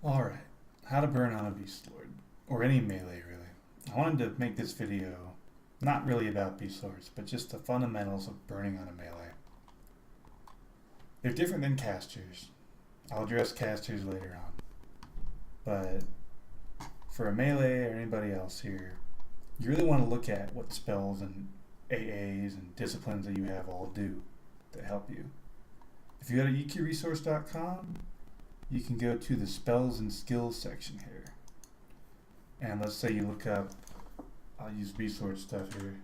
Alright, how to burn on a Beast Lord, or any melee really. I wanted to make this video not really about Beast Lords, but just the fundamentals of burning on a melee. They're different than casters. I'll address casters later on. But for a melee or anybody else here, you really want to look at what spells and AAs and disciplines that you have all do to help you. If you go to eqresource.com, you can go to the spells and skills section here. And let's say you look up, I'll use Beast Lord stuff here.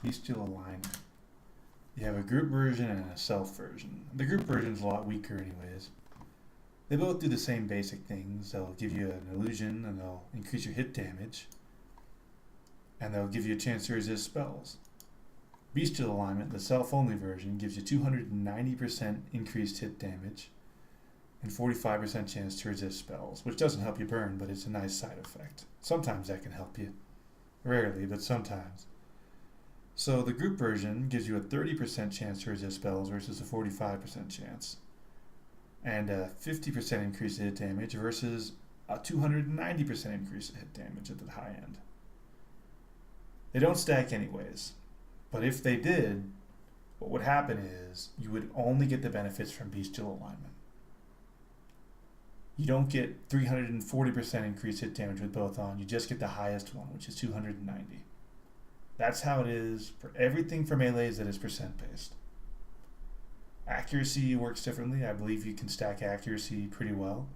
Bestial alignment. You have a group version and a self version. The group version is a lot weaker anyways. They both do the same basic things. They'll give you an illusion and they'll increase your hit damage. And they'll give you a chance to resist spells. Bestial alignment, the self-only version, gives you 290% increased hit damage and 45% chance to resist spells, which doesn't help you burn, but it's a nice side effect. Sometimes that can help you. Rarely, but sometimes. So the group version gives you a 30% chance to resist spells versus a 45% chance, and a 50% increase in hit damage versus a 290% increase in hit damage at the high end. They don't stack anyways. But if they did, what would happen is you would only get the benefits from bestial alignment. You don't get 340% increased hit damage with both on, you just get the highest one, which is 290. That's how it is for everything for melees that is percent based. Accuracy works differently. I believe you can stack accuracy pretty well,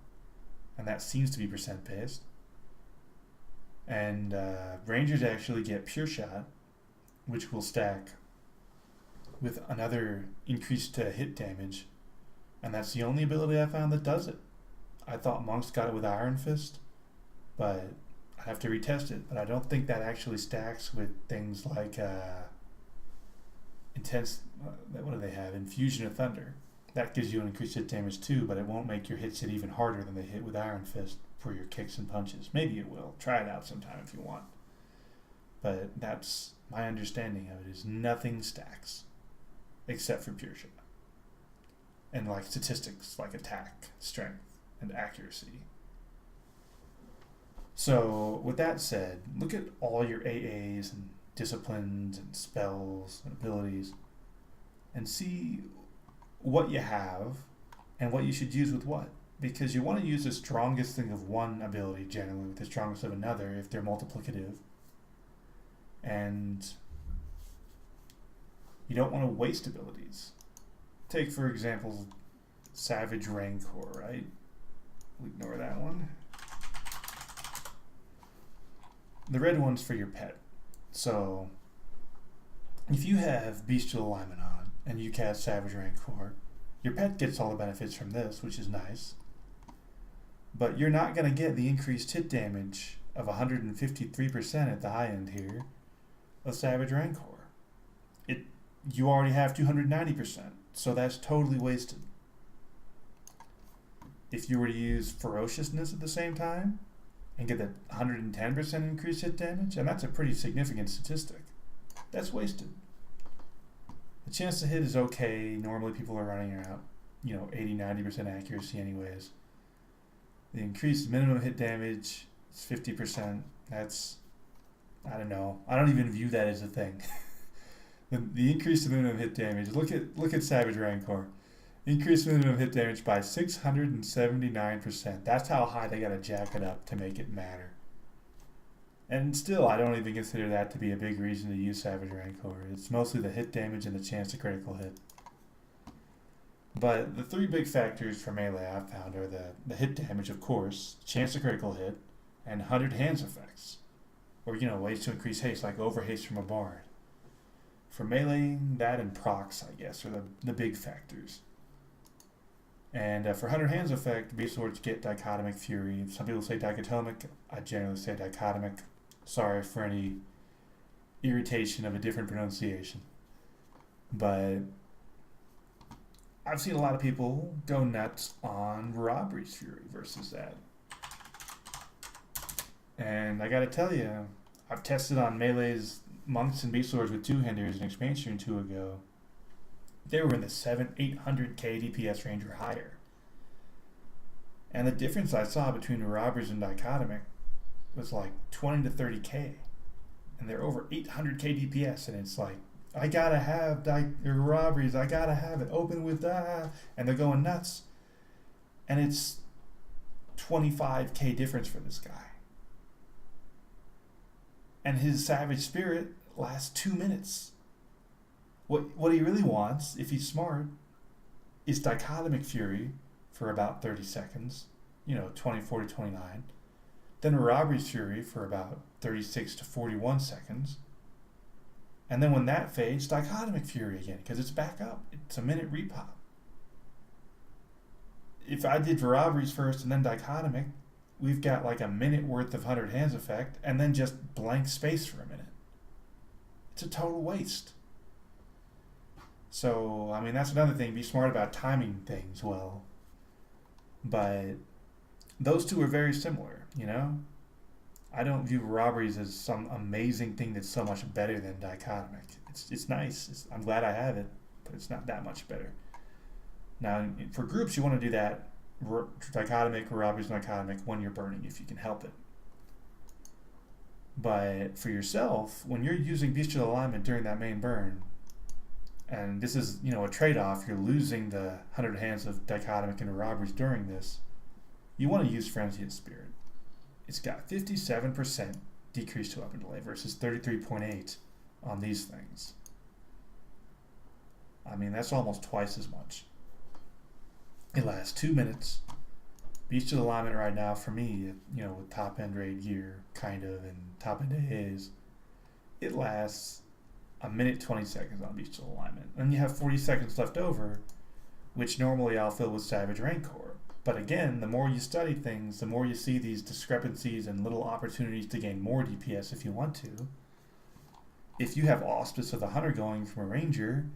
and that seems to be percent based. And rangers actually get pure shot, which will stack with another increased hit damage, and that's the only ability I found that does it. I thought monks got it with Iron Fist, but I have to retest it. But I don't think that actually stacks with things like intense. What do they have? Infusion of Thunder. That gives you an increased hit damage too, but it won't make your hits hit even harder than they hit with Iron Fist for your kicks and punches. Maybe it will. Try it out sometime if you want. But that's my understanding of it, is nothing stacks except for pure shot and like statistics like attack, strength, and accuracy. So with that said, look at all your AAs and disciplines and spells and abilities and see what you have and what you should use with what, because you want to use the strongest thing of one ability generally with the strongest of another if they're multiplicative. And you don't want to waste abilities. Take, for example, Savage Rancor, right? We'll ignore that one. The red one's for your pet. So, if you have Bestial Alignment on and you cast Savage Rancor, your pet gets all the benefits from this, which is nice. But you're not going to get the increased hit damage of 153% at the high end here of Savage Rancor. You already have 290%, so that's totally wasted. If you were to use Ferociousness at the same time and get that 110% increased hit damage, and that's a pretty significant statistic, that's wasted. The chance to hit is okay. Normally people are running around 80-90% accuracy anyways. The increased minimum hit damage is 50%. That's, I don't know. I don't even view that as a thing. The increased minimum hit damage. Look at Savage Rancor. Increased minimum hit damage by 679%. That's how high they gotta jack it up to make it matter. And still, I don't even consider that to be a big reason to use Savage Rancor. It's mostly the hit damage and the chance to critical hit. But the three big factors for melee I've found are the hit damage, of course, chance to critical hit, and 100 hands effects. Or, ways to increase haste, like over haste from a bard. For meleeing, that and procs, I guess, are the big factors. And for 100 hands effect, Beast Lords get Dichotomic Fury. Some people say Dichotomic. I generally say Dichotomic. Sorry for any irritation of a different pronunciation. But I've seen a lot of people go nuts on Robbery's Fury versus that. And I gotta tell you, I've tested on melee's monks and beast lords with two-handers an expansion or two ago. They were in the 800k DPS range or higher. And the difference I saw between robberies and dichotomic was like 20 to 30k, and they're over 800k DPS, and it's like, I gotta have robberies, I gotta have it open with and they're going nuts, and it's 25k difference for this guy, and his savage spirit lasts 2 minutes. What he really wants, if he's smart, is dichotomic fury for about 30 seconds, 24 to 29, then robbery's fury for about 36 to 41 seconds, and then when that fades, dichotomic fury again, because it's back up. It's a minute repop. If I did robberies first and then dichotomic, we've got like a minute worth of 100 hands effect, and then just blank space for a minute. It's a total waste. So, I mean, that's another thing. Be smart about timing things well. But those two are very similar, I don't view robberies as some amazing thing that's so much better than dichotomic. It's nice. I'm glad I have it, but it's not that much better. Now, for groups, you want to do that dichotomic, robberies, dichotomic when you're burning, if you can help it. But for yourself, when you're using bestial alignment during that main burn, and this is, a trade-off, you're losing the 100 hands of dichotomic and robberies during this, you want to use Frenzy of Spirit. It's got 57% decrease to weapon delay versus 33.8 on these things. I mean, that's almost twice as much. It lasts 2 minutes. Bestial alignment right now for me, with top-end raid gear, kind of, and top-end AAs, it lasts a minute 20 seconds on bestial alignment. And you have 40 seconds left over, which normally I'll fill with Savage Rancor. But again, the more you study things, the more you see these discrepancies and little opportunities to gain more DPS if you want to. If you have Auspice of the Hunter going from a Ranger,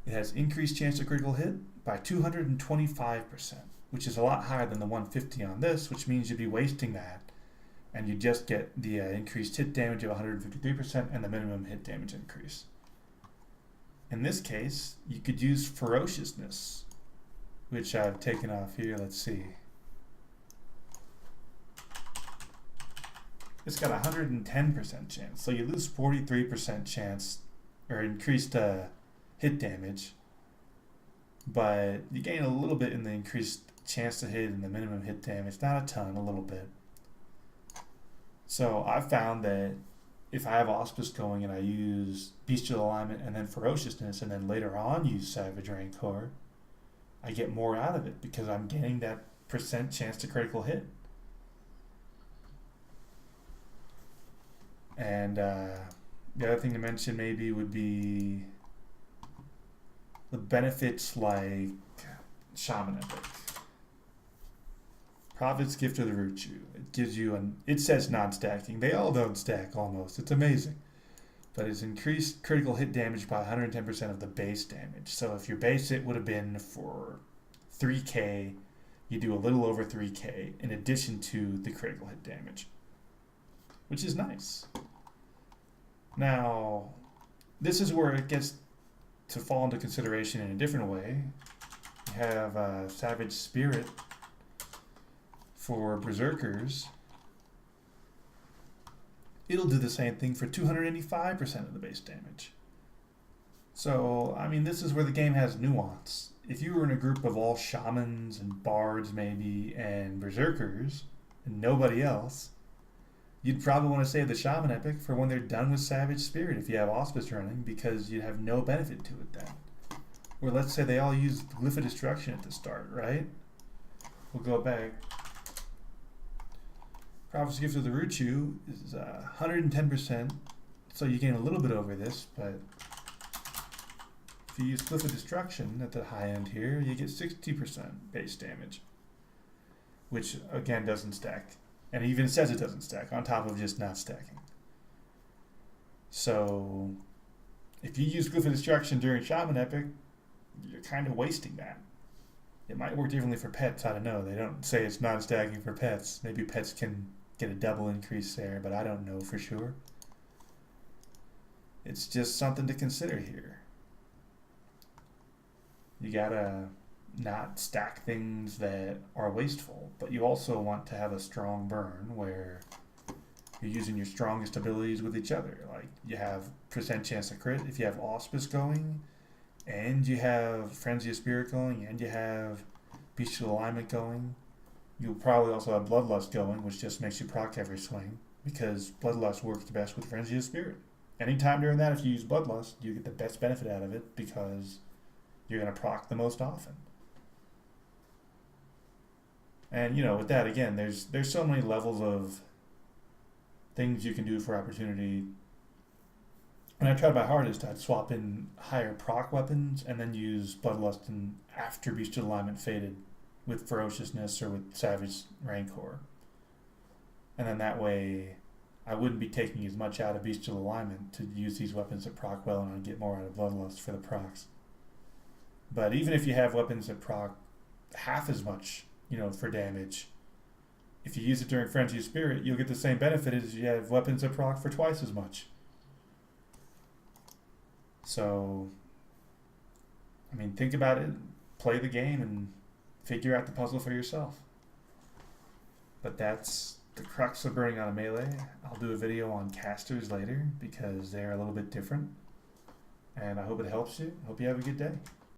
it has increased chance of critical hit by 225%, which is a lot higher than the 150 on this, which means you'd be wasting that, and you just get the increased hit damage of 153% and the minimum hit damage increase. In this case, you could use Ferociousness, which I've taken off here. Let's see. It's got a 110% chance, so you lose 43% chance, or increased hit damage, but you gain a little bit in the increased chance to hit and the minimum hit damage. Not a ton, a little bit. So I've found that if I have Auspice going and I use Bestial Alignment and then Ferociousness and then later on use Savage Rancor, I get more out of it because I'm getting that percent chance to critical hit. And the other thing to mention maybe would be the benefits like Shaman Epic. Prophet's Gift of the Virtue. It gives you it says non-stacking. They all don't stack almost. It's amazing. But it's increased critical hit damage by 110% of the base damage. So if your base hit would have been for 3k, you do a little over 3k in addition to the critical hit damage, which is nice. Now, this is where it gets to fall into consideration in a different way. You have Savage Spirit for Berserkers. It'll do the same thing for 285% of the base damage. So, I mean, this is where the game has nuance. If you were in a group of all shamans and bards maybe and berserkers and nobody else, you'd probably want to save the shaman epic for when they're done with Savage Spirit if you have Auspice running, because you'd have no benefit to it then. Or let's say they all use Glyph of Destruction at the start, right? We'll go back. Prophet's Gift of the Ruchu is 110%, so you gain a little bit over this, but if you use Glyph of Destruction at the high end here, you get 60% base damage, which again doesn't stack. And it even says it doesn't stack, on top of just not stacking. So, if you use Glyph of Destruction during Shaman Epic, you're kind of wasting that. It might work differently for pets, I don't know. They don't say it's non-stacking for pets. Maybe pets can get a double increase there, but I don't know for sure. It's just something to consider here. You gotta not stack things that are wasteful, but you also want to have a strong burn where you're using your strongest abilities with each other. Like you have percent chance to crit if you have Auspice going, and you have Frenzy of Spirit going, and you have Bestial Alignment going. You'll probably also have Bloodlust going, which just makes you proc every swing, because Bloodlust works best with Frenzy of Spirit. Anytime during that, if you use Bloodlust, you get the best benefit out of it because you're going to proc the most often. And with that again, there's so many levels of things you can do for opportunity. And I tried my hardest to swap in higher proc weapons and then use Bloodlust and after Bestial Alignment faded with Ferociousness or with Savage Rancor. And then that way I wouldn't be taking as much out of Bestial Alignment to use these weapons that proc well, and I'd get more out of Bloodlust for the procs. But even if you have weapons that proc half as much, for damage, if you use it during Frenzy of Spirit, you'll get the same benefit as you have weapons that proc for twice as much. So, think about it, play the game, and figure out the puzzle for yourself. But that's the crux of burning on a melee. I'll do a video on casters later because they're a little bit different. And I hope it helps you. Hope you have a good day.